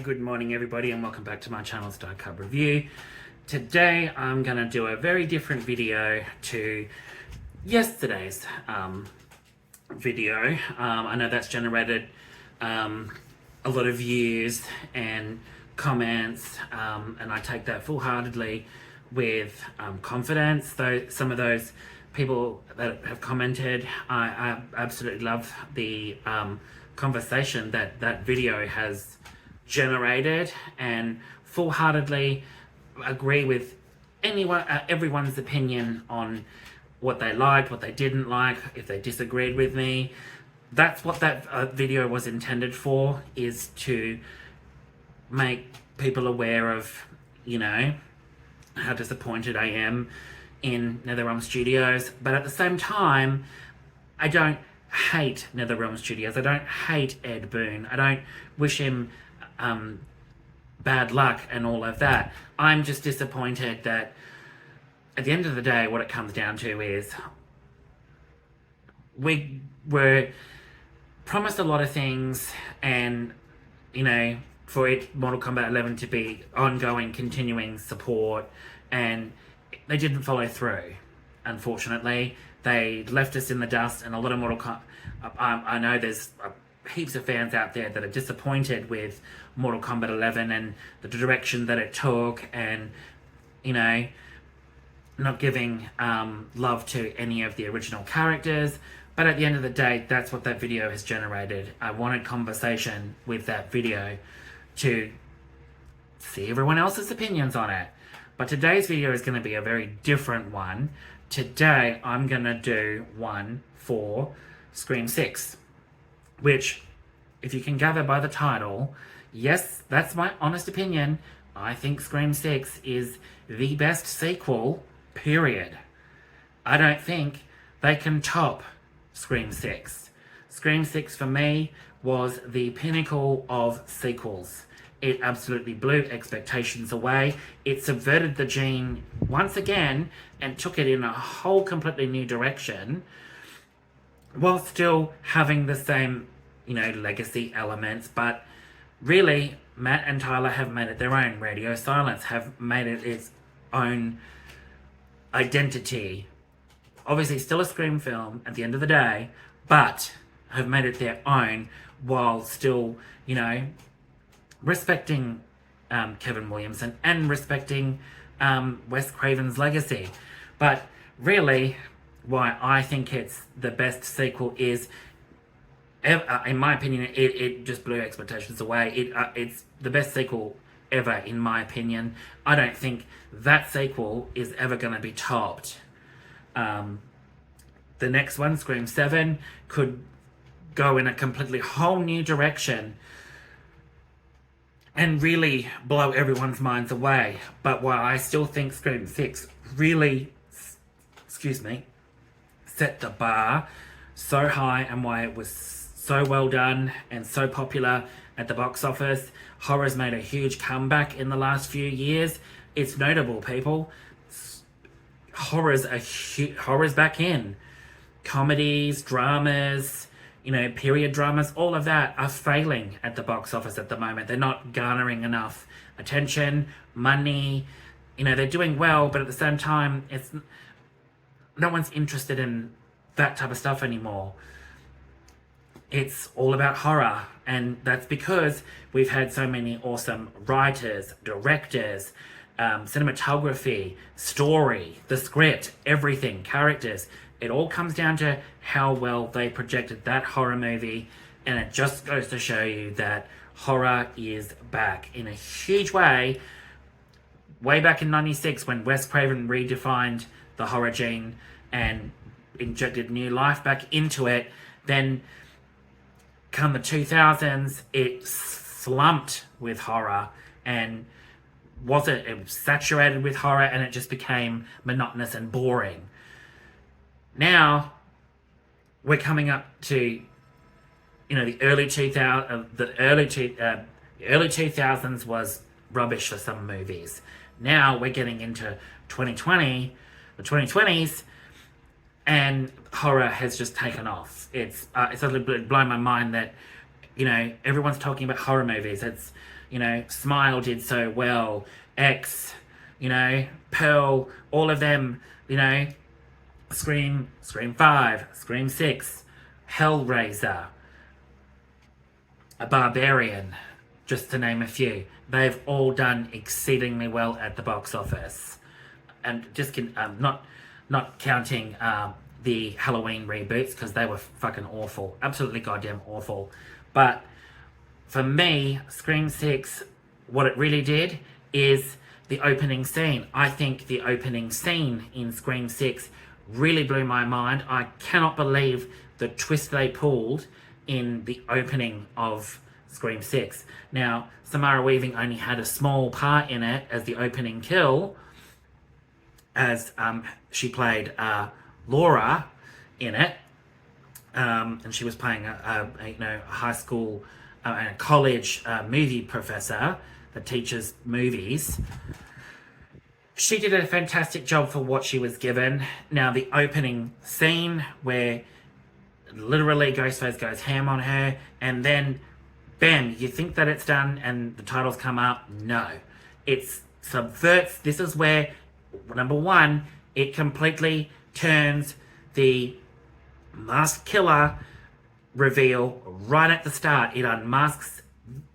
good morning everybody, and welcome back to my channel Star Cub Review. Today I'm going to do a very different video to yesterday's video. I know that's generated a lot of views and comments, and I take that full-heartedly with confidence. Though some of those people that have commented, I absolutely love the conversation that video has generated, and full-heartedly agree with everyone's opinion on what they liked, what they didn't like, if they disagreed with me. That's what that video was intended for, is to make people aware of, you know, how disappointed I am in NetherRealm Studios. But at the same time, I don't hate NetherRealm Studios. I don't hate Ed Boon. I don't wish him bad luck and all of that. I'm just disappointed that at the end of the day, what it comes down to is we were promised a lot of things, and, you know, for it, Mortal Kombat 11 to be ongoing, continuing support, and they didn't follow through. Unfortunately, they left us in the dust, and a lot of Mortal Kombat, I know there's heaps of fans out there that are disappointed with Mortal Kombat 11 and the direction that it took, and, you know, not giving love to any of the original characters. But at the end of the day, that's what that video has generated. I wanted conversation with that video to see everyone else's opinions on it. But today's video is going to be a very different one. Today, I'm going to do one for Scream 6. Which, if you can gather by the title, yes, that's my honest opinion. I think Scream 6 is the best sequel, period. I don't think they can top Scream 6. Scream 6 for me was the pinnacle of sequels. It absolutely blew expectations away. It subverted the gene once again and took it in a whole completely new direction, while still having the same, you know, legacy elements. But really, Matt and Tyler have made it their own. Radio Silence have made it its own identity. Obviously still a Scream film at the end of the day, but have made it their own while still, you know, respecting Kevin Williamson and respecting Wes Craven's legacy. But really, why I think it's the best sequel is, in my opinion, it just blew expectations away. It's the best sequel ever, in my opinion. I don't think that sequel is ever going to be topped. The next one, Scream 7, could go in a completely whole new direction and really blow everyone's minds away. But while I still think Scream 6 really, set the bar so high, and why it was so well done and so popular at the box office. Horror's made a huge comeback in the last few years. It's notable, people. Horror's back in. Comedies, dramas, you know, period dramas, all of that are failing at the box office at the moment. They're not garnering enough attention, money. You know, they're doing well, but at the same time, no one's interested in that type of stuff anymore. It's all about horror, and that's because we've had so many awesome writers, directors, cinematography, story, the script, everything, characters. It all comes down to how well they projected that horror movie, and it just goes to show you that horror is back in a huge way. Way back in '96, when Wes Craven redefined the horror gene and injected new life back into it, then come the 2000s, it slumped with horror, and it was saturated with horror, and it just became monotonous and boring. Now we're coming up to, you know, the early 2000s was rubbish for some movies. Now we're getting into 2020, the 2020s, and horror has just taken off. It's blown my mind that, you know, everyone's talking about horror movies. It's, You know, Smile did so well. X, you know, Pearl, all of them, you know, Scream 5, Scream 6, Hellraiser, A Barbarian, just to name a few. They've all done exceedingly well at the box office. And just not counting the Halloween reboots, because they were fucking awful. Absolutely goddamn awful. But for me, Scream 6, what it really did is the opening scene. I think the opening scene in Scream 6 really blew my mind. I cannot believe the twist they pulled in the opening of Scream 6. Now, Samara Weaving only had a small part in it as the opening kill, as she played Laura in it, and she was playing a high school and a college movie professor that teaches movies. She did a fantastic job for what she was given. Now, the opening scene where literally Ghostface goes ham on her, and then bam, you think that it's done and the titles come up. No. It subverts. This is where, number one, it completely turns the masked killer reveal right at the start. It unmasks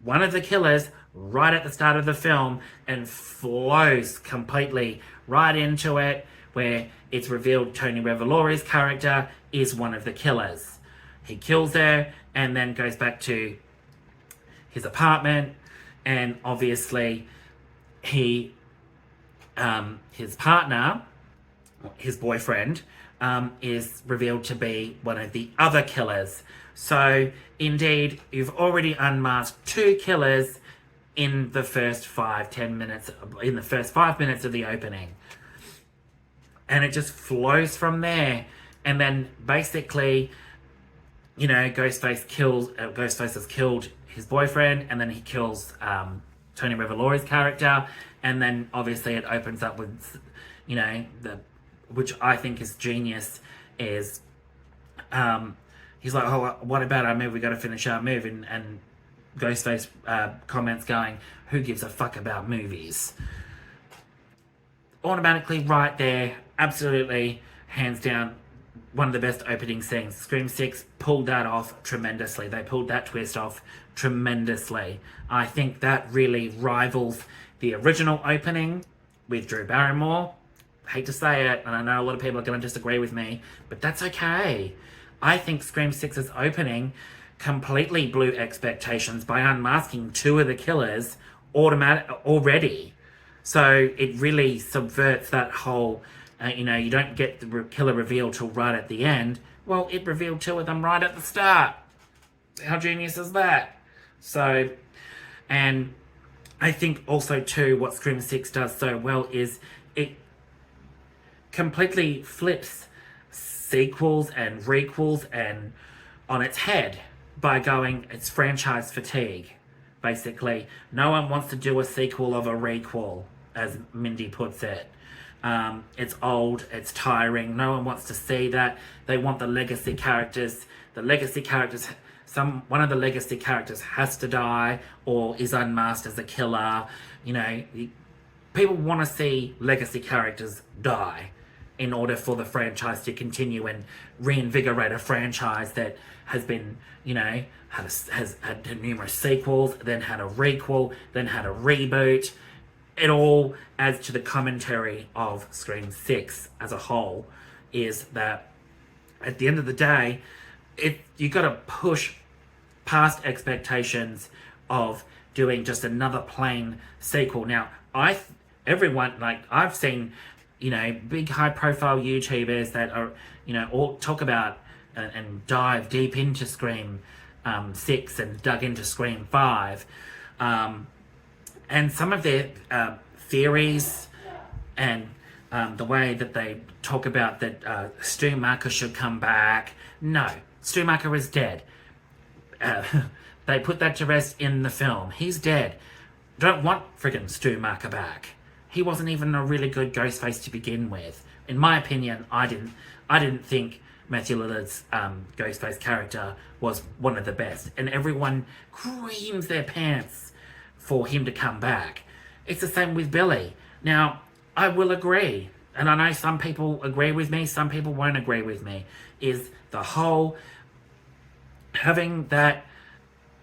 one of the killers right at the start of the film and flows completely right into it, where it's revealed Tony Revolori's character is one of the killers. He kills her and then goes back to his apartment, and obviously his partner, his boyfriend, is revealed to be one of the other killers. So indeed, you've already unmasked two killers in the first 5 minutes of the opening, and it just flows from there. And then basically, you know, Ghostface has killed his boyfriend, and then he kills Tony Revolori's character, and then obviously it opens up with, you know, which I think is genius, is he's like, oh, what about our move? We got to finish our move, and Ghostface comments going, who gives a fuck about movies? Automatically right there, absolutely, hands down, one of the best opening scenes. Scream 6 pulled that off tremendously. They pulled that twist off tremendously. I think that really rivals the original opening with Drew Barrymore. Hate to say it, and I know a lot of people are going to disagree with me, but that's okay. I think Scream 6's opening completely blew expectations by unmasking two of the killers already. So it really subverts that whole, you know, you don't get the killer reveal till right at the end. Well, it revealed two of them right at the start. How genius is that? So, and I think also too, what Scream 6 does so well is it completely flips sequels and requels and on its head by going, it's franchise fatigue. Basically, no one wants to do a sequel of a requel, as Mindy puts it. It's old, it's tiring, no one wants to see that. They want the legacy characters. One of the legacy characters has to die or is unmasked as a killer. You know, people want to see legacy characters die in order for the franchise to continue and reinvigorate a franchise that has been, you know, has had numerous sequels, then had a requel, then had a reboot. It all adds to the commentary of Scream 6 as a whole, is that at the end of the day, you got to push past expectations of doing just another plain sequel. Now, I've seen, you know, big high profile YouTubers that are, you know, all talk about and dive deep into Scream 6 and dug into Scream 5. And some of their theories and the way that they talk about that Stu Macher should come back. No, Stu Macher is dead. They put that to rest in the film. He's dead. Don't want friggin' Stu Macher back. He wasn't even a really good Ghostface to begin with. In my opinion, I didn't think Matthew Lillard's Ghostface character was one of the best. And everyone creams their pants for him to come back. It's the same with Billy. Now, I will agree, and I know some people agree with me, some people won't agree with me, is the whole having that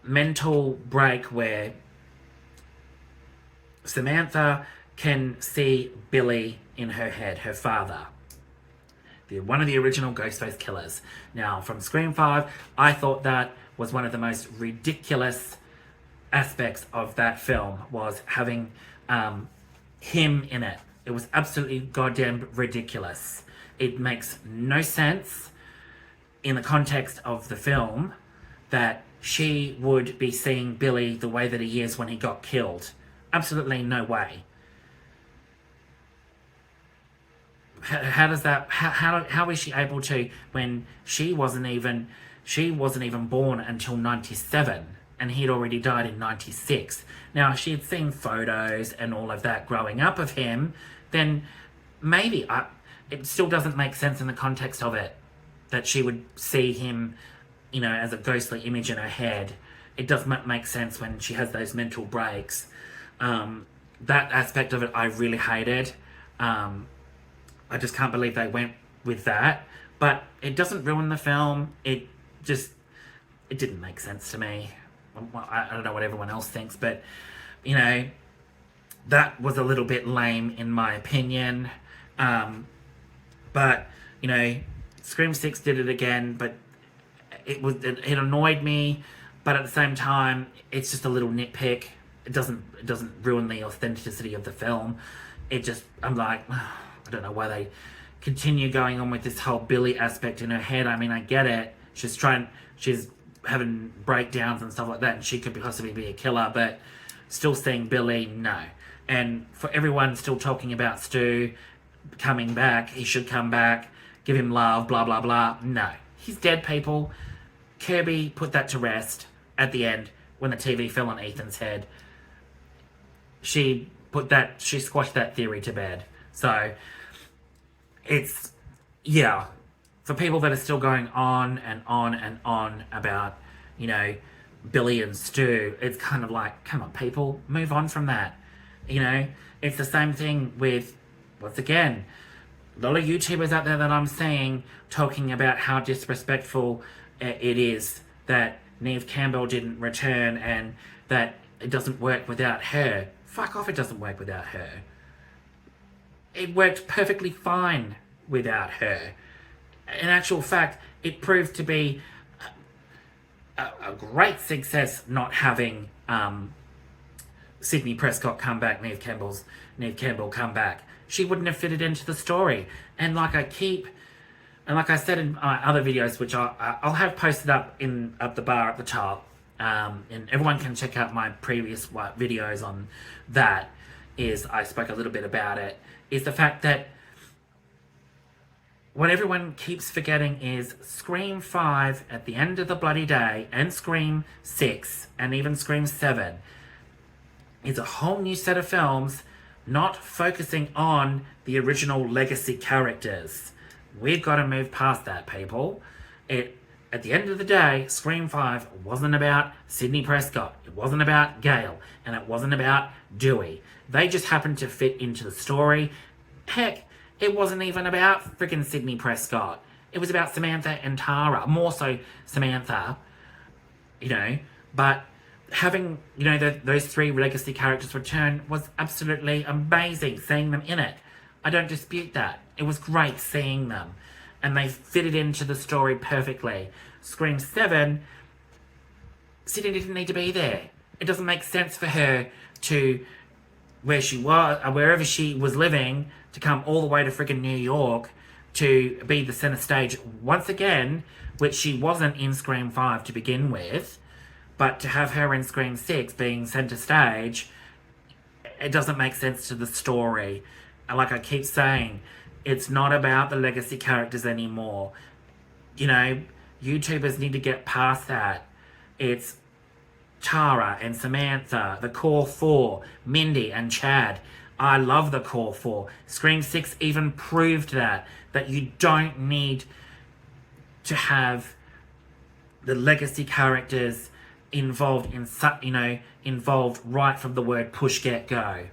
mental break where Samantha can see Billy in her head, her father. One of the original Ghostface killers. Now, from Scream 5, I thought that was one of the most ridiculous aspects of that film, was having him in it. It was absolutely goddamn ridiculous. It makes no sense in the context of the film that she would be seeing Billy the way that he is when he got killed. Absolutely no way. How does that? How is she able to, when she wasn't even born until 97, and he'd already died in 96. Now, if she had seen photos and all of that growing up of him, then maybe it still doesn't make sense in the context of it that she would see him, you know, as a ghostly image in her head. It doesn't make sense when she has those mental breaks. That aspect of it I really hated. I just can't believe they went with that. But it doesn't ruin the film. It didn't make sense to me. I don't know what everyone else thinks, but, you know, that was a little bit lame in my opinion. But, you know, Scream 6 did it again, but it annoyed me. But at the same time, it's just a little nitpick. It doesn't ruin the authenticity of the film. I'm like, I don't know why they continue going on with this whole Billy aspect in her head. I mean, I get it. She's having breakdowns and stuff like that, and she could possibly be a killer, but still seeing Billy, no. And for everyone still talking about Stu coming back, he should come back, give him love, blah, blah, blah. No. He's dead, people. Kirby put that to rest at the end when the TV fell on Ethan's head. She squashed that theory to bed. So, yeah, for people that are still going on and on and on about, you know, Billy and Stu, it's kind of like, come on, people, move on from that. You know, it's the same thing with, once again, a lot of YouTubers out there that I'm seeing talking about how disrespectful it is that Neve Campbell didn't return and that it doesn't work without her. Fuck off, it doesn't work without her. It worked perfectly fine without her. In actual fact, it proved to be a great success not having Sidney Prescott come back, Neve Campbell come back. She wouldn't have fitted into the story. And like I said in my other videos, which I'll have posted up the bar at the top, and everyone can check out my previous videos on that, I spoke a little bit about it, is the fact that what everyone keeps forgetting is Scream 5 at the end of the bloody day, and Scream 6, and even Scream 7, is a whole new set of films not focusing on the original legacy characters. We've got to move past that, people. At the end of the day, Scream 5 wasn't about Sidney Prescott. It wasn't about Gale. And it wasn't about Dewey. They just happened to fit into the story. Heck, it wasn't even about freaking Sidney Prescott. It was about Samantha and Tara. More so Samantha. You know. But having, you know, those three legacy characters return was absolutely amazing, seeing them in it. I don't dispute that. It was great seeing them. And they fitted into the story perfectly. Scream 7, Sydney didn't need to be there. It doesn't make sense for her to, wherever she was living, to come all the way to freaking New York to be the center stage once again, which she wasn't in Scream 5 to begin with, but to have her in Scream 6 being center stage, it doesn't make sense to the story. And like I keep saying, it's not about the legacy characters anymore. You know, YouTubers need to get past that. It's Tara and Samantha, the core four, Mindy and Chad. I love the core four. Scream 6 even proved that you don't need to have the legacy characters involved in, involved right from the word push, get, go.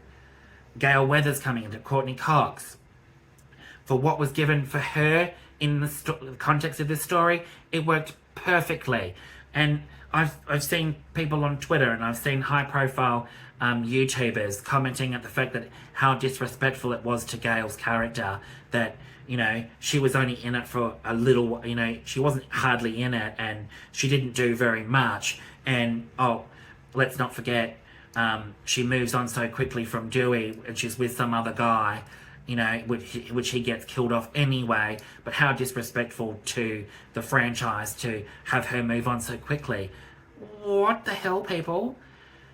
Gail Weathers coming into Courtney Cox. For what was given for her in the context of this story, it worked perfectly. And I've seen people on Twitter, and I've seen high-profile YouTubers commenting at the fact that how disrespectful it was to Gail's character, that, she was only in it for a little, she wasn't hardly in it, and she didn't do very much. And, let's not forget, she moves on so quickly from Dewey, and she's with some other guy, which he gets killed off anyway. But how disrespectful to the franchise to have her move on so quickly. What the hell, people?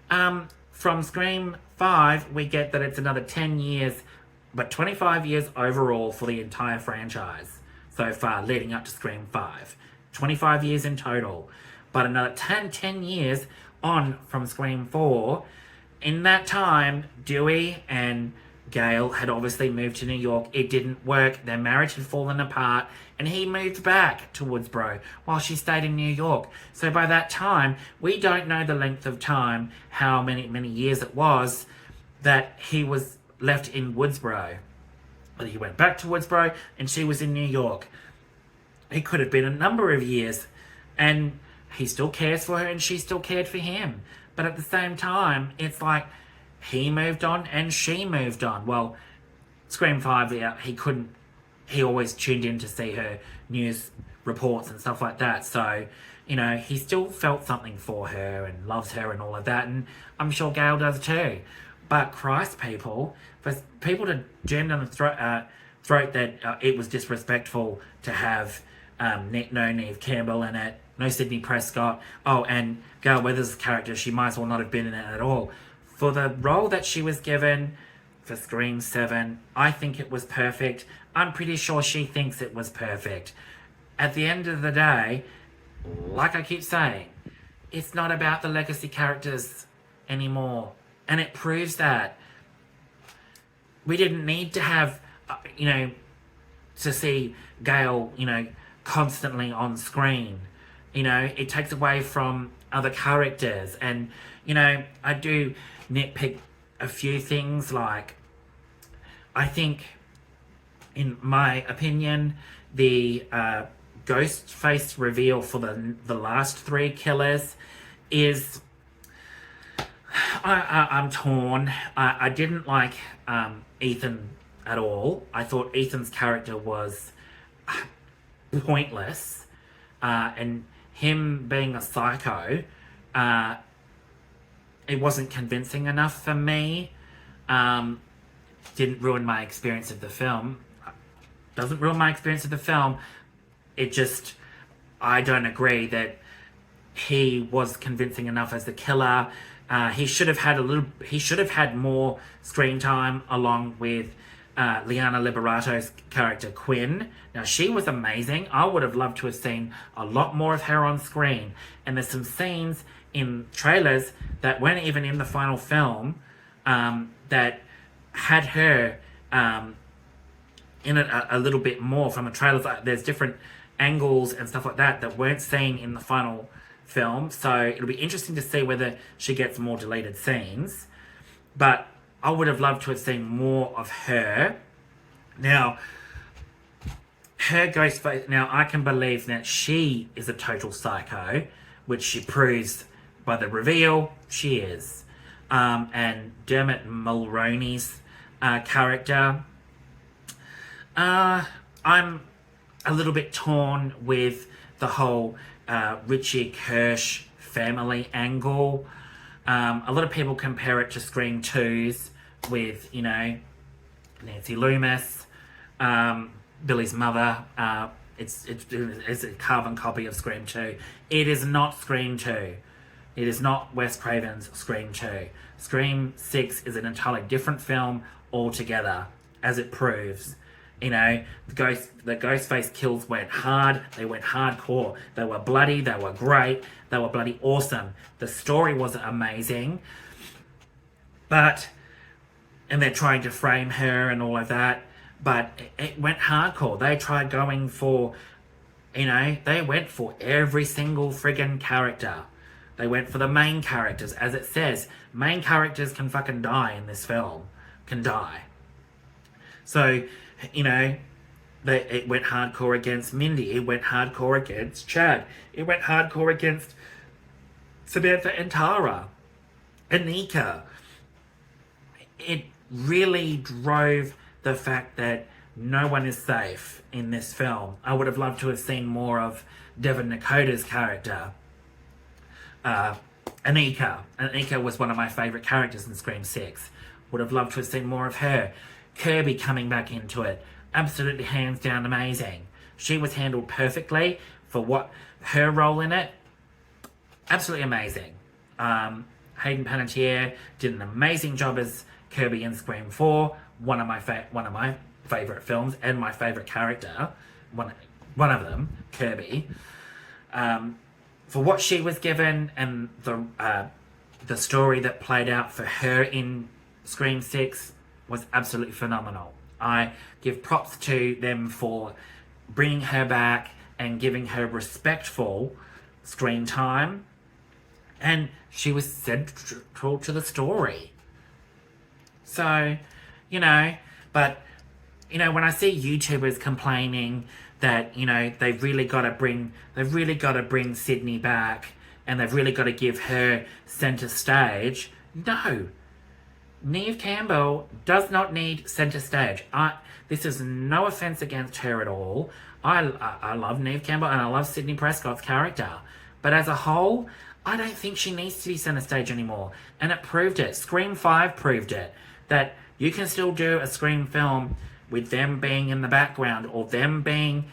From Scream 5, we get that it's another 10 years, but 25 years overall for the entire franchise so far, leading up to Scream 5. 25 years in total. But another 10 years on from Scream 4. In that time, Dewey and Gail had obviously moved to New York. It didn't work. Their marriage had fallen apart, and he moved back to Woodsboro while she stayed in New York. So by that time, we don't know the length of time, how many years it was that he was left in Woodsboro. But he went back to Woodsboro, and she was in New York. It could have been a number of years, and he still cares for her, and she still cared for him. But at the same time, it's like he moved on and she moved on. Well, Scream 5, he always tuned in to see her news reports and stuff like that. So, he still felt something for her and loves her and all of that. And I'm sure Gail does too. But Christ, people, for people to jam down the throat that it was disrespectful to have no Neve Campbell in it, no Sidney Prescott. Oh, and Gail Weathers' character, she might as well not have been in it at all. For the role that she was given for Scream 7, I think it was perfect. I'm pretty sure she thinks it was perfect. At the end of the day, like I keep saying, it's not about the legacy characters anymore. And it proves that. We didn't need to have, to see Gail, constantly on screen. It takes away from other characters. And, I do nitpick a few things, like, I think, in my opinion, the Ghostface reveal for the last 3 killers is, I'm torn. I didn't like Ethan at all. I thought Ethan's character was pointless, and him being a psycho, it wasn't convincing enough for me. Didn't ruin my experience of the film. Doesn't ruin my experience of the film. It just, I don't agree that he was convincing enough as the killer. He should have had more screen time along with Liana Liberato's character Quinn. Now, she was amazing. I would have loved to have seen a lot more of her on screen. And there's some scenes in trailers that weren't even in the final film that had her in it a little bit more from the trailers. There's different angles and stuff like that weren't seen in the final film. So it'll be interesting to see whether she gets more deleted scenes. But I would have loved to have seen more of her. Now, her Ghostface, now I can believe that she is a total psycho, which she proves by the reveal. She is. And Dermot Mulroney's character, I'm a little bit torn with the whole Richie Kirsch family angle. A lot of people compare it to Scream 2's with, Nancy Loomis, Billy's mother. It's a carbon copy of Scream 2. It is not Scream 2. It is not Wes Craven's Scream 2. Scream 6 is an entirely different film altogether, as it proves. The Ghostface kills went hard. They went hardcore. They were bloody. They were great. They were bloody awesome. The story was amazing. And they're trying to frame her and all of that. But it went hardcore. They tried going for, they went for every single friggin' character. They went for the main characters. As it says, main characters can fucking die in this film. Can die. So, you know, it went hardcore against Mindy. It went hardcore against Chad. It went hardcore against Samantha and Tara. Anika. It really drove the fact that no one is safe in this film. I would have loved to have seen more of Devon Nakota's character. Anika. Anika was one of my favourite characters in Scream 6. Would have loved to have seen more of her. Kirby coming back into it. Absolutely hands down amazing. She was handled perfectly for what her role in it. Absolutely amazing. Hayden Panettiere did an amazing job as Kirby in Scream 4. One of my favourite films and my favourite character. One of them, Kirby. For what she was given and the story that played out for her in Scream 6 was absolutely phenomenal. I give props to them for bringing her back and giving her respectful screen time. And she was central to the story. So, you know, but, you know, when I see YouTubers complaining that, you know, they've really got to bring Sydney back and they've really got to give her centre stage. No. Neve Campbell does not need centre stage. This is no offence against her at all. I love Neve Campbell and I love Sydney Prescott's character. But as a whole, I don't think she needs to be centre stage anymore. And it proved it. Scream 5 proved it. That you can still do a Scream film with them being in the background or them being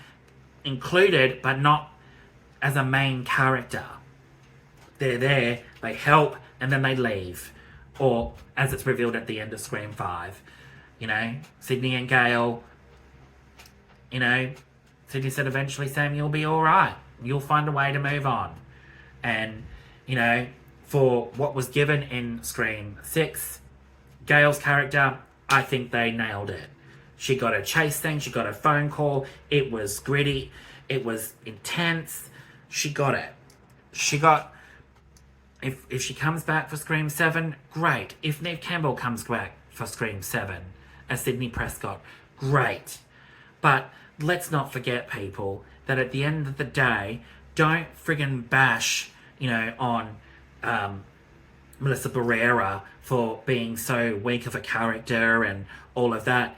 included but not as a main character. They're there, they help, and then they leave. Or, as it's revealed at the end of Scream 5, you know, Sydney and Gail, you know, Sydney said eventually, Sam, you'll be alright. You'll find a way to move on. And, you know, for what was given in Scream 6, Gail's character, I think they nailed it. She got a chase thing, she got a phone call, it was gritty, it was intense, she got it. She got... If she comes back for Scream 7, great. If Neve Campbell comes back for Scream 7 as Sydney Prescott, great. But let's not forget, people, that at the end of the day, don't friggin' bash, you know, on Melissa Barrera for being so weak of a character and all of that.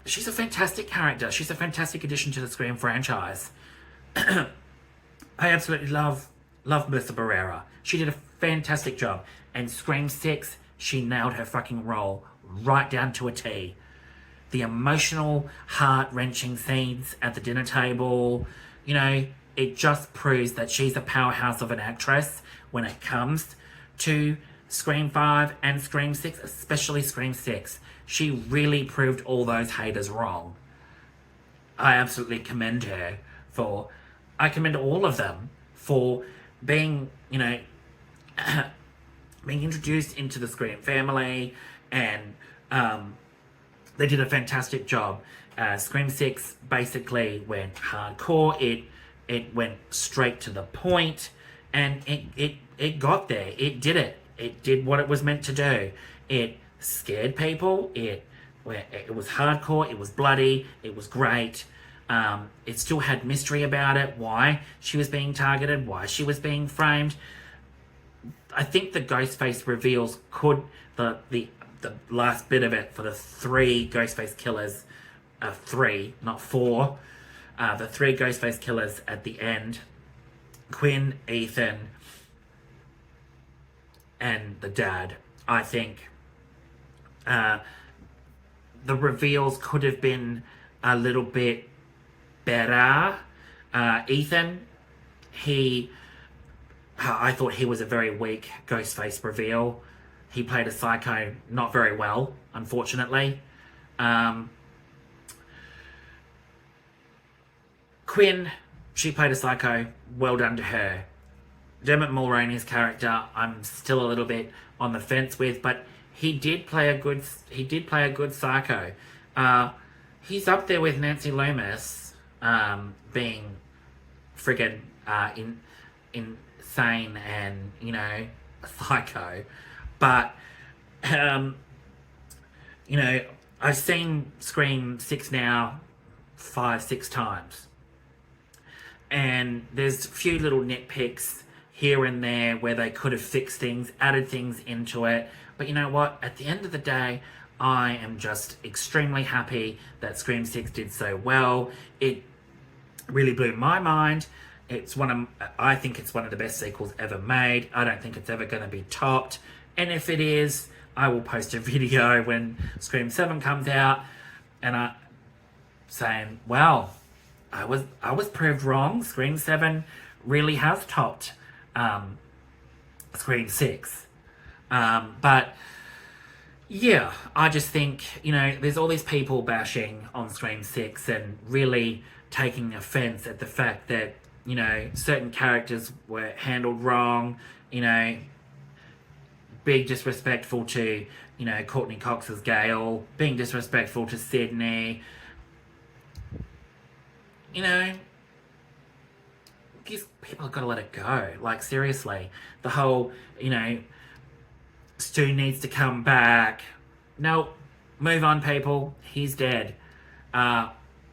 She's a fantastic character. She's a fantastic addition to the Scream franchise. I absolutely love Melissa Barrera. She did a fantastic job. And Scream 6, she nailed her fucking role right down to a T. The emotional, heart-wrenching scenes at the dinner table, you know, it just proves that she's a powerhouse of an actress when it comes to Scream 5 and Scream 6, especially Scream 6. She really proved all those haters wrong. I absolutely commend her for... I commend all of them for being, you know, being introduced into the Scream family, and they did a fantastic job. Scream 6 basically went hardcore. It went straight to the point, and it got there. It did it. It did what it was meant to do. It scared people. It was hardcore. It was bloody. It was great. It still had mystery about it. Why she was being targeted. Why she was being framed. I think the Ghostface reveals could the last bit of it for the 3 Ghostface killers, 3, not 4. The 3 Ghostface killers at the end, Quinn, Ethan, and the dad. I think the reveals could have been a little bit better. Ethan, I thought he was a very weak Ghostface reveal. He played a psycho not very well, unfortunately. Quinn, she played a psycho. Well done to her. Dermot Mulroney's character, I'm still a little bit on the fence with, but he did play a good psycho. He's up there with Nancy Loomis, being friggin' in sane and, you know, a psycho. But, you know, I've seen Scream 6 now 5-6 times. And there's a few little nitpicks here and there where they could have fixed things, added things into it. But you know what? At the end of the day, I am just extremely happy that Scream 6 did so well. It really blew my mind. I think it's one of the best sequels ever made. I don't think it's ever going to be topped. And if it is, I will post a video when Scream 7 comes out and saying, well, I was proved wrong. Scream 7 really has topped Scream 6. But yeah, I just think, you know, there's all these people bashing on Scream 6 and really taking offense at the fact that, you know, certain characters were handled wrong, you know, being disrespectful to, you know, Courtney Cox's Gale, being disrespectful to Sydney. You know, these people have got to let it go. Like, seriously. The whole, you know, Stu needs to come back. No, move on, people. He's dead.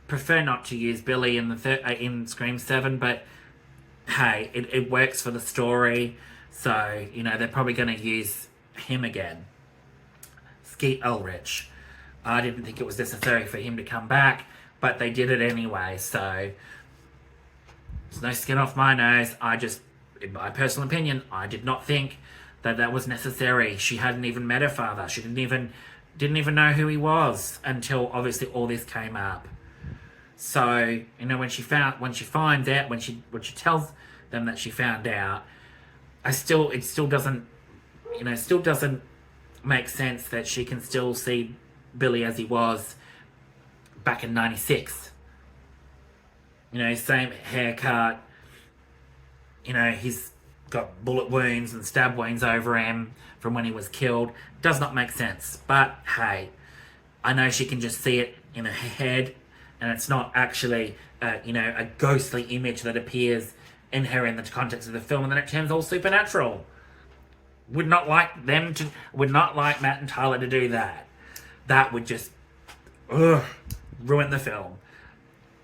Prefer not to use Billy in in Scream 7, but hey, it works for the story. So, you know, they're probably going to use him again. Skeet Ulrich. I didn't think it was necessary for him to come back, but they did it anyway, so there's no skin off my nose. In my personal opinion, I did not think that was necessary. She hadn't even met her father. She didn't even know who he was until obviously all this came up. So, you know, when she finds out, when she tells them that she found out, it still doesn't make sense that she can still see Billy as he was back in 96. You know, same haircut. You know, he's got bullet wounds and stab wounds over him from when he was killed. Does not make sense. But hey, I know she can just see it in her head, and it's not actually, you know, a ghostly image that appears in her in the context of the film, and then it turns all supernatural. Would not like Matt and Tyler to do that. That would just ruin the film.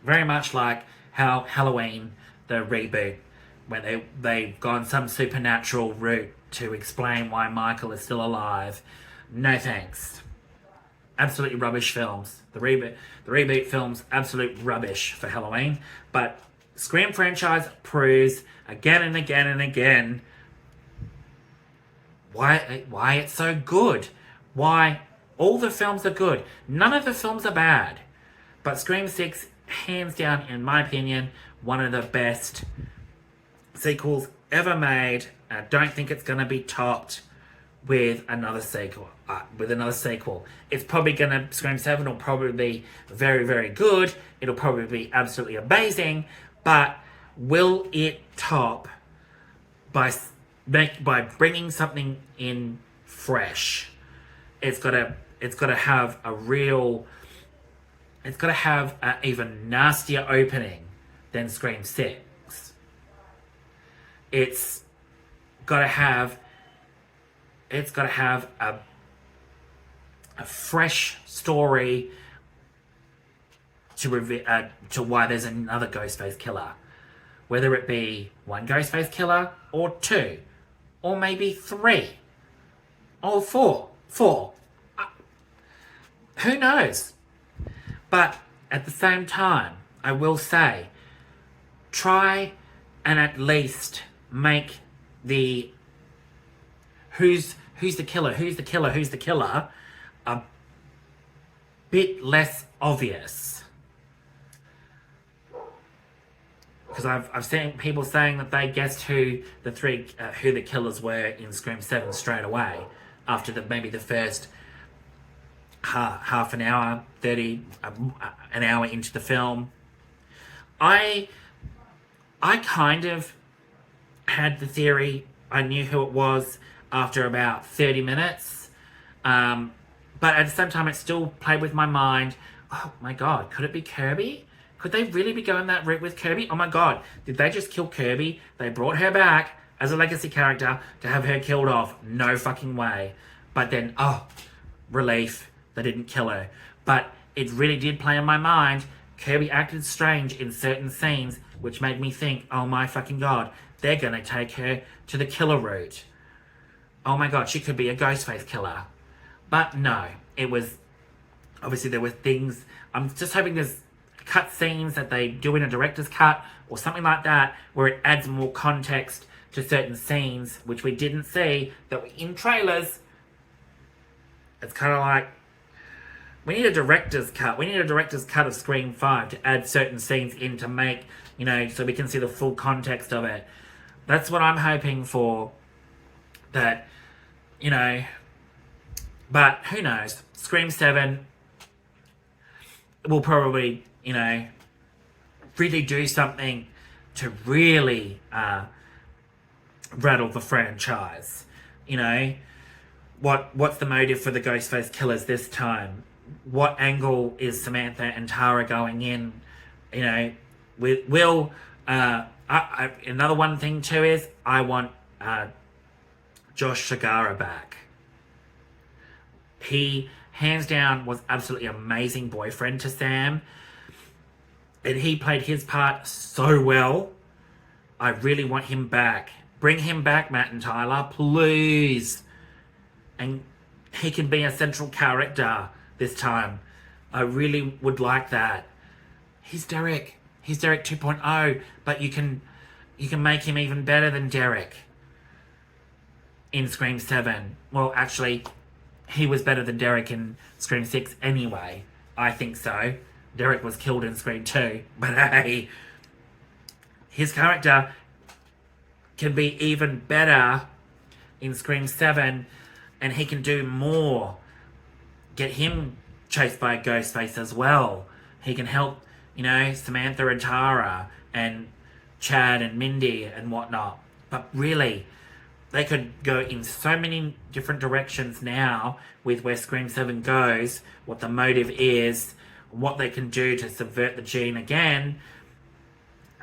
Very much like how Halloween, the reboot, where they've gone some supernatural route to explain why Michael is still alive. No thanks. Absolutely rubbish films. The reboot films, absolute rubbish for Halloween. But Scream franchise proves again and again and again why it's so good. Why all the films are good. None of the films are bad. But Scream 6, hands down, in my opinion, one of the best sequels ever made. I don't think it's going to be topped with another sequel. It's probably Scream 7 will probably be very, very good. It'll probably be absolutely amazing. But will it top by bringing something in fresh? It's got to have an even nastier opening than Scream 6. It's got to have a fresh story to why there's another Ghostface killer. Whether it be one Ghostface killer, or two, or maybe three, or four. Who knows? But at the same time, I will say, try and at least make the who's the killer a bit less obvious. Because I've seen people saying that they guessed who the killers were in Scream 7 straight away after maybe the first half an hour, an hour into the film. I kind of had the theory. I knew who it was after about 30 minutes. But at the same time, it still played with my mind. Oh my God, could it be Kirby? Could they really be going that route with Kirby? Oh my God, did they just kill Kirby? They brought her back as a legacy character, to have her killed off, no fucking way. But then, relief, they didn't kill her. But it really did play in my mind. Kirby acted strange in certain scenes, which made me think, oh my fucking god, they're gonna take her to the killer route. Oh my god, she could be a Ghostface killer. But no, it was, obviously there were things, I'm just hoping there's cut scenes that they do in a director's cut, or something like that, where it adds more context to certain scenes, which we didn't see, that were in trailers. It's kind of like, we need a director's cut. We need a director's cut of Scream 5 to add certain scenes in to make, so we can see the full context of it. That's what I'm hoping for. That, but who knows? Scream 7 will probably, really do something to really rattle the franchise. What's the motive for the Ghostface killers this time? What angle is Samantha and Tara going in? Another one thing too is I want Josh Shigara back. He, hands down, was absolutely amazing boyfriend to Sam. And he played his part so well. I really want him back. Bring him back, Matt and Tyler, please. And he can be a central character this time. I really would like that. He's Derek. He's Derek 2.0, but you can make him even better than Derek in Scream 7. Well, actually, he was better than Derek in Scream 6 anyway. I think so. Derek was killed in Scream 2. But hey, his character can be even better in Scream 7, and he can do more. Get him chased by a Ghostface as well. He can help, Samantha and Tara and Chad and Mindy and whatnot. But really, they could go in so many different directions now with where Scream 7 goes, what the motive is, what they can do to subvert the gene again.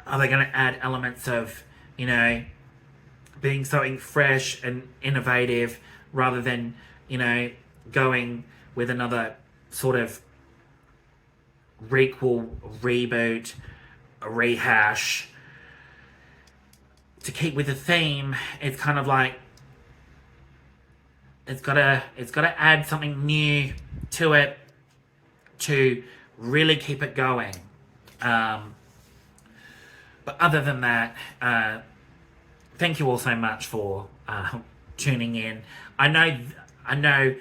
Are they going to add elements of, being something fresh and innovative rather than, going with another sort of requel, reboot, a rehash? To keep with the theme, it's kind of like it's gotta add something new to it to really keep it going. But other than that, thank you all so much for tuning in. I know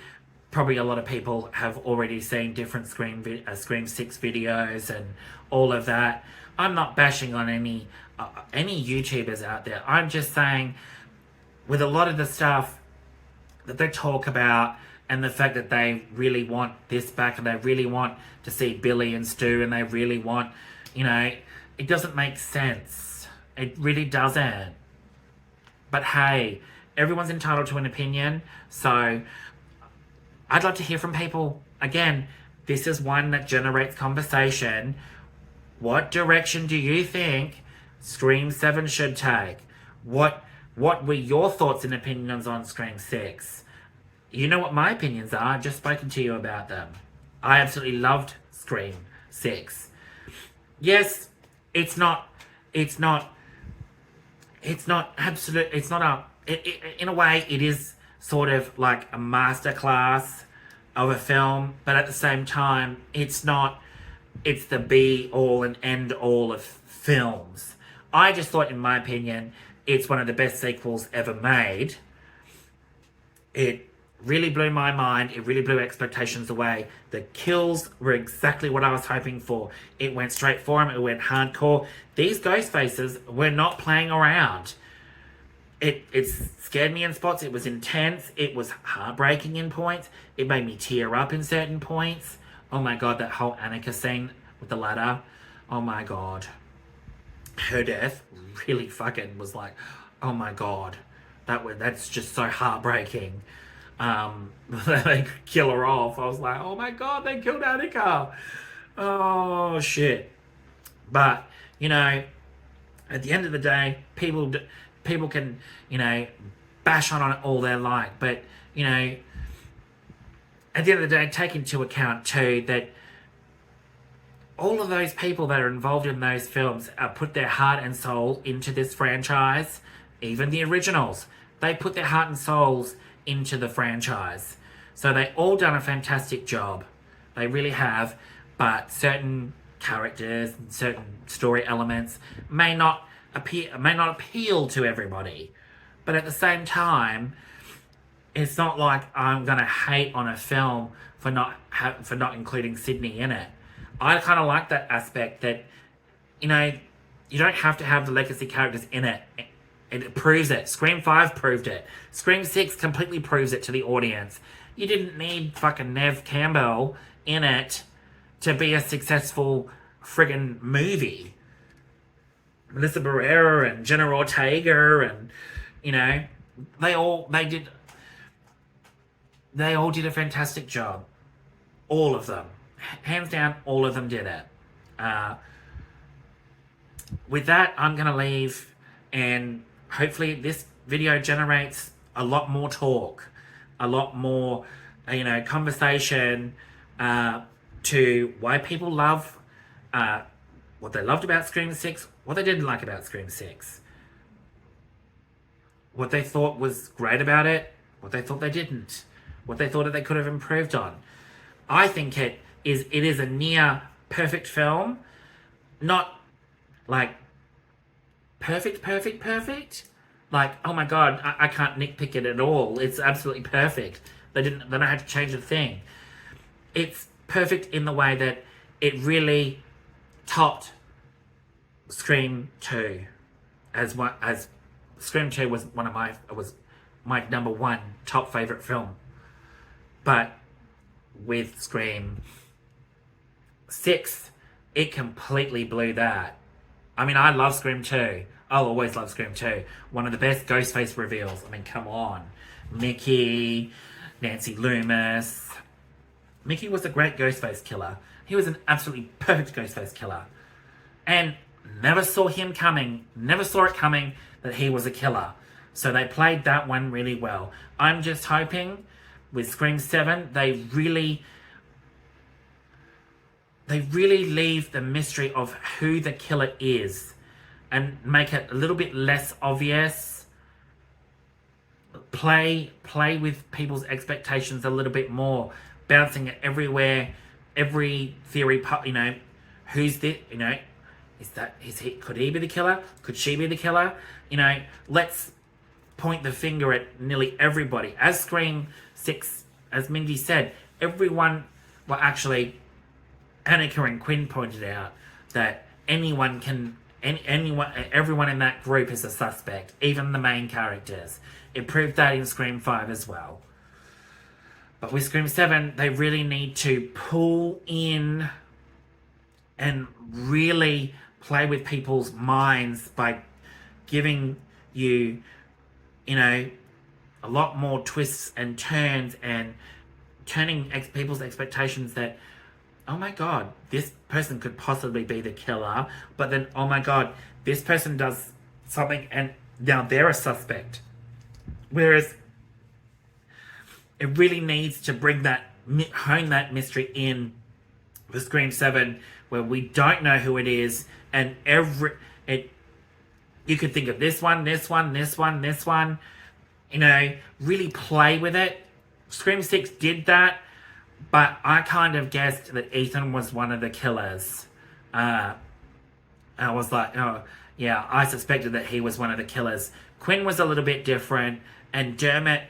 probably a lot of people have already seen different Scream 6 videos and all of that. I'm not bashing on any YouTubers out there. I'm just saying, with a lot of the stuff that they talk about and the fact that they really want this back and they really want to see Billy and Stu and they really want, it doesn't make sense. It really doesn't. But hey, everyone's entitled to an opinion, so I'd love to hear from people. Again, this is one that generates conversation. What direction do you think Scream 7 should take? What were your thoughts and opinions on Scream 6? You know what my opinions are. I've just spoken to you about them. I absolutely loved Scream 6. Yes, it's not absolute, in a way it is sort of like a masterclass of a film, but at the same time, it's the be all and end all of films. I just thought, in my opinion, it's one of the best sequels ever made. It really blew my mind. It really blew expectations away. The kills were exactly what I was hoping for. It went straight for him. It went hardcore. These Ghostfaces were not playing around. It scared me in spots. It was intense. It was heartbreaking in points. It made me tear up in certain points. Oh my god, that whole Annika scene with the ladder. Oh my god. Her death really fucking was like, oh my god. That's just so heartbreaking. They kill her off. I was like, oh my god, they killed Annika. Oh shit. But, at the end of the day, people can, bash on it all they like, but, at the end of the day, take into account too that all of those people that are involved in those films put their heart and soul into this franchise. Even the originals, they put their heart and souls into the franchise. So they all done a fantastic job. They really have. But certain characters and certain story elements may not appeal to everybody. But at the same time, it's not like I'm gonna hate on a film for not including Sydney in it. I kind of like that aspect that, you don't have to have the legacy characters in it. It proves it. Scream 5 proved it. Scream 6 completely proves it to the audience. You didn't need fucking Nev Campbell in it to be a successful friggin' movie. Melissa Barrera and Jenna Ortega and, they all did a fantastic job. All of them. Hands down, all of them did it. With that, I'm going to leave, and hopefully this video generates a lot more talk, a lot more, conversation to why people love what they loved about Scream 6, what they didn't like about Scream 6, what they thought was great about it, what they thought they didn't, what they thought that they could have improved on. I think it is a near perfect film. Not like perfect. Like, oh my god, I can't nitpick it at all. It's absolutely perfect. They don't have to change a thing. It's perfect in the way that it really topped Scream 2 as Scream 2 was my number one top favorite film. But with Scream 6, it completely blew that. I mean, I love Scream 2. I'll always love Scream 2. One of the best Ghostface reveals. I mean, come on. Mickey, Nancy Loomis. Mickey was a great Ghostface killer. He was an absolutely perfect Ghostface killer. And never saw it coming that he was a killer. So they played that one really well. I'm just hoping with Scream 7, they really leave the mystery of who the killer is and make it a little bit less obvious. Play with people's expectations a little bit more, bouncing it everywhere, every theory, who's the, could he be the killer? Could she be the killer? Let's point the finger at nearly everybody. As Scream 6, as Mindy said, everyone, well actually, Annika and Quinn pointed out that everyone in that group is a suspect, even the main characters. It proved that in Scream 5 as well. But with Scream 7, they really need to pull in and really play with people's minds by giving you, a lot more twists and turns and turning people's expectations that, oh my god, this person could possibly be the killer, but then, oh my god, this person does something and now they're a suspect. Whereas it really needs to hone that mystery in for Scream 7, where we don't know who it is, and you could think of this one, really play with it. Scream 6 did that, but I kind of guessed that Ethan was one of the killers. I was like, oh, yeah, I suspected that he was one of the killers. Quinn was a little bit different, and Dermot,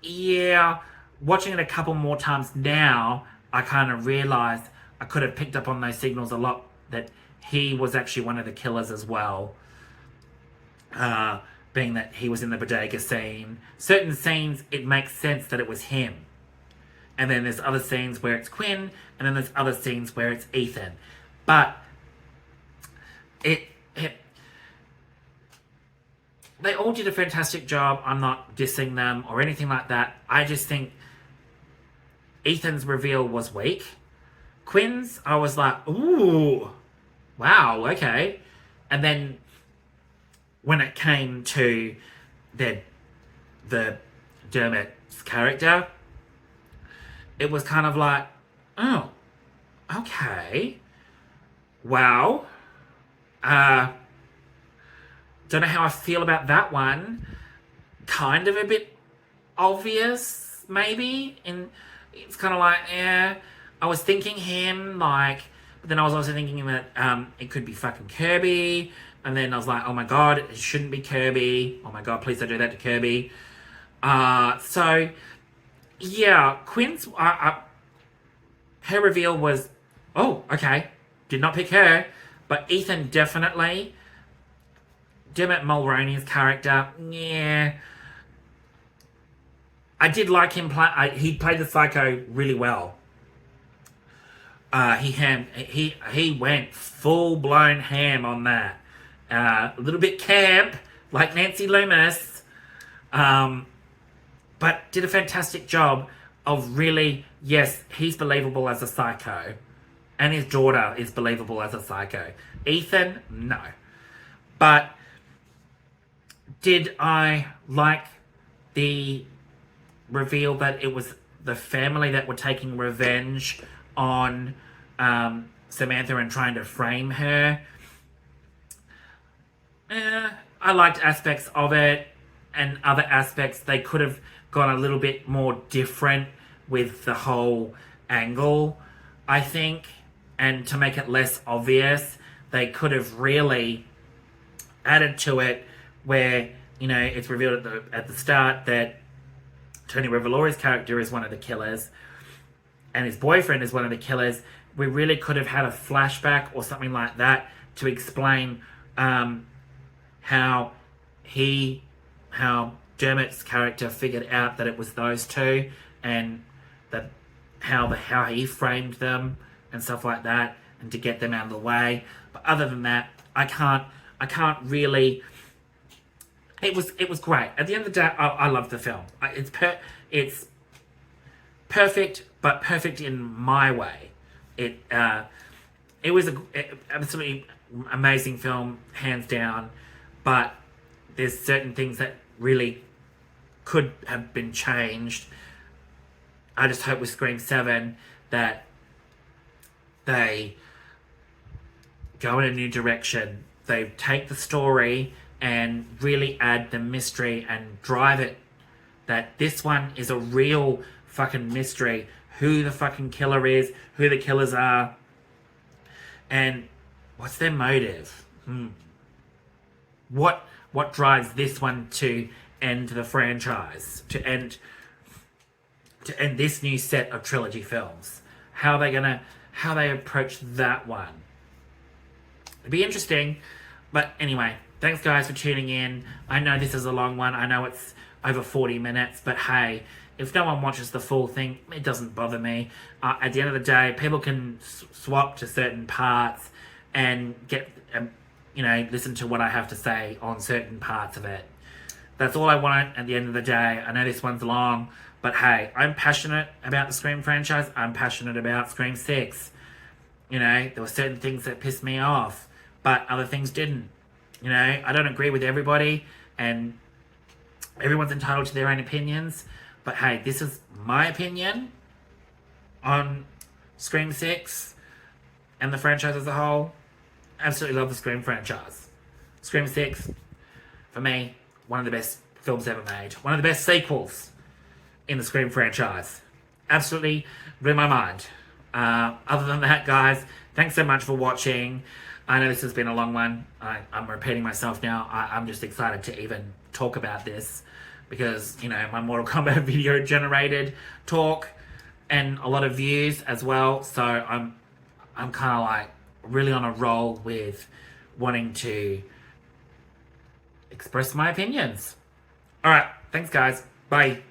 yeah, watching it a couple more times now, I kind of realised I could have picked up on those signals a lot, that he was actually one of the killers as well. Being that he was in the bodega scene. Certain scenes, it makes sense that it was him. And then there's other scenes where it's Quinn, and then there's other scenes where it's Ethan. But they all did a fantastic job. I'm not dissing them or anything like that. I just think Ethan's reveal was weak. Quinn's, I was like, ooh, wow, okay. And then when it came to the Dermot's character, it was kind of like, oh, okay, wow. Don't know how I feel about that one. Kind of a bit obvious, maybe. And it's kind of like, yeah, I was thinking him, like, but then I was also thinking that it could be fucking Kirby. And then I was like, oh my god, it shouldn't be Kirby. Oh my god, please don't do that to Kirby. So, yeah, Quinn's, her reveal was, oh, okay, did not pick her. But Ethan definitely. Dermot Mulroney's character, yeah. I did like him play. He played the psycho really well. He went full blown ham on that. A little bit camp, like Nancy Loomis, but did a fantastic job of really, yes, he's believable as a psycho, and his daughter is believable as a psycho. Ethan, no. But did I like the reveal that it was the family that were taking revenge on Samantha and trying to frame her? I liked aspects of it, and other aspects they could have gone a little bit more different with the whole angle, I think. And to make it less obvious, they could have really added to it where, you know, it's revealed at the start that Tony Revolori's character is one of the killers and his boyfriend is one of the killers. We really could have had a flashback or something like that to explain how Dermot's character figured out that it was those two, and that how he framed them and stuff like that, and to get them out of the way. But other than that, I can't really. It was great. At the end of the day, I love the film. It's perfect, but perfect in my way. It was an absolutely amazing film, hands down. But there's certain things that really could have been changed. I just hope with Scream 7 that they go in a new direction. They take the story and really add the mystery and drive it. That this one is a real fucking mystery. Who the fucking killer is, who the killers are, and what's their motive. What drives this one to end the franchise, to end this new set of trilogy films? How they approach that one? It'd be interesting. But anyway, thanks guys for tuning in. I know this is a long one. I know it's over 40 minutes, but hey, if no one watches the full thing, it doesn't bother me. At the end of the day, people can swap to certain parts and get, listen to what I have to say on certain parts of it. That's all I want at the end of the day. I know this one's long, but hey, I'm passionate about the Scream franchise. I'm passionate about Scream 6. There were certain things that pissed me off, but other things didn't. I don't agree with everybody, and everyone's entitled to their own opinions. But hey, this is my opinion on Scream 6 and the franchise as a whole. Absolutely love the Scream franchise. Scream 6, for me, one of the best films ever made. One of the best sequels in the Scream franchise. Absolutely blew my mind. Other than that, guys, thanks so much for watching. I know this has been a long one. I'm repeating myself now. I'm just excited to even talk about this because, my Mortal Kombat video generated talk and a lot of views as well. So I'm kind of like really on a roll with wanting to express my opinions. All right. Thanks, guys. Bye.